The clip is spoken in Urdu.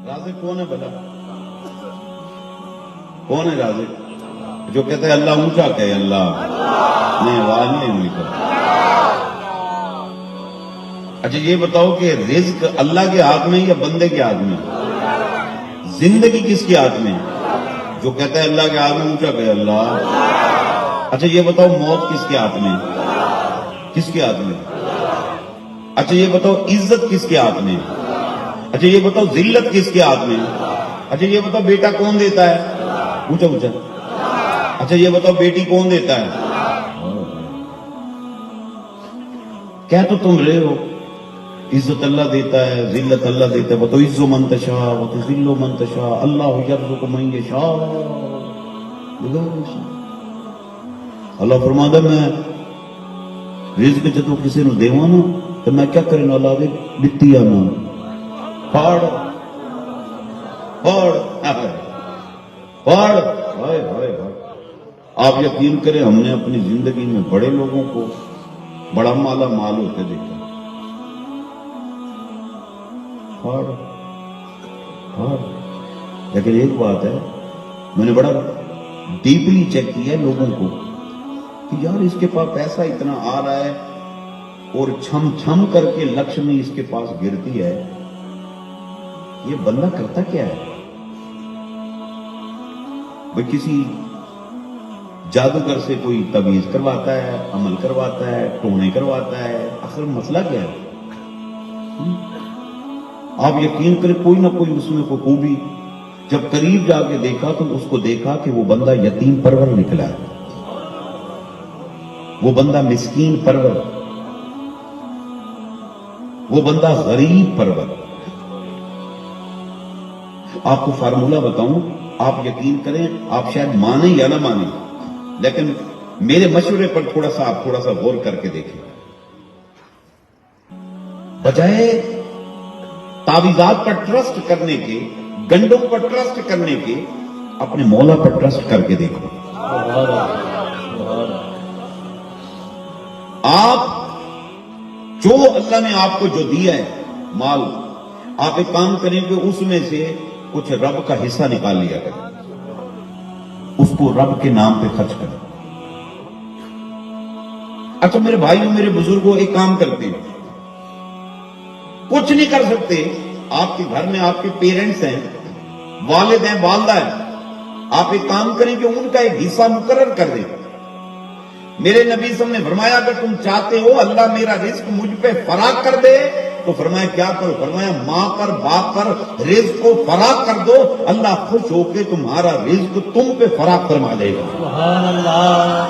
رازق کون ہے بھلا؟ کون ہے رازق؟ جو کہتا ہے اللہ اونچا کہے اللہ نہیں، آواز نہیں ہوئی کر۔ اچھا یہ بتاؤ کہ رزق اللہ کے ہاتھ میں یا بندے کے ہاتھ میں؟ زندگی کس کے ہاتھ میں؟ جو کہتا ہے اللہ کے ہاتھ میں اونچا کہے اللہ۔ اچھا یہ بتاؤ موت کس کے ہاتھ میں؟ کس کے ہاتھ میں؟ اچھا یہ بتاؤ عزت کس کے ہاتھ میں؟ اچھا یہ بتاؤ ذلت کس کے ہاتھ میں؟ اچھا یہ بتاؤ بیٹا کون دیتا ہے؟ اونچا اونچا۔ اچھا یہ بتاؤ بیٹی کون دیتا ہے؟ کیا تو تم رہے ہو عزت اللہ دیتا ہے، ذلت اللہ دیتا ہے۔ بتاؤ عز من تشاء وتذل من تشاء، اللہ یرزق من یشاء بغیر حساب۔ اللہ فرماتا میں رزق جدو کسی نو دیواں نا تو میں کیا کرنا، اللہ دے دتی آنا پاڑ پاڑ پاڑ ہائے ہائے ہائے۔ آپ یقین کریں ہم نے اپنی زندگی میں بڑے لوگوں کو بڑا مالا مال ہوتے دیکھا، پاڑ پاڑ۔ لیکن ایک بات ہے، میں نے بڑا ڈیپلی چیک کیا ہے لوگوں کو کہ یار اس کے پاس پیسہ اتنا آ رہا ہے اور چھم چھم کر کے لکشمی اس کے پاس گرتی ہے، یہ بندہ کرتا کیا ہے؟ وہ کسی جادوگر سے کوئی تعویذ کرواتا ہے، عمل کرواتا ہے، ٹونے کرواتا ہے، آخر مسئلہ کیا ہے؟ آپ یقین کریں کوئی نہ کوئی اس میں کوئی خوبی، جب قریب جا کے دیکھا تو اس کو دیکھا کہ وہ بندہ یتیم پرور نکلا ہے، وہ بندہ مسکین پرور، وہ بندہ غریب پرور۔ آپ کو فارمولہ بتاؤں، آپ یقین کریں، آپ شاید مانیں یا نہ مانیں، لیکن میرے مشورے پر تھوڑا سا غور کر کے دیکھیں۔ بجائے تعویذات پر ٹرسٹ کرنے کے، گنڈوں پر ٹرسٹ کرنے کے، اپنے مولا پر ٹرسٹ کر کے دیکھو۔ آپ جو اللہ نے آپ کو جو دیا ہے مال، آپ ایک کام کریں کہ اس میں سے کچھ رب کا حصہ نکال لیا کریں، اس کو رب کے نام پہ خرچ کریں۔ اچھا میرے بھائیوں، میرے بزرگوں، ایک کام کرتے ہیں، کچھ نہیں کر سکتے، آپ کے گھر میں آپ کے پیرنٹس ہیں، والد ہیں، والدہ ہیں، آپ ایک کام کریں کہ ان کا ایک حصہ مقرر کر دیں۔ میرے نبی صلی اللہ علیہ وسلم نے فرمایا اگر تم چاہتے ہو اللہ میرا رزق مجھ پہ فراخ کر دے تو فرمایا کیا کرو؟ فرمایا ماں پر باپ پر رزق کو فراخ کر دو، اللہ خوش ہو کے تمہارا رزق تم پہ فراخ فرما دے گا۔ سبحان اللہ۔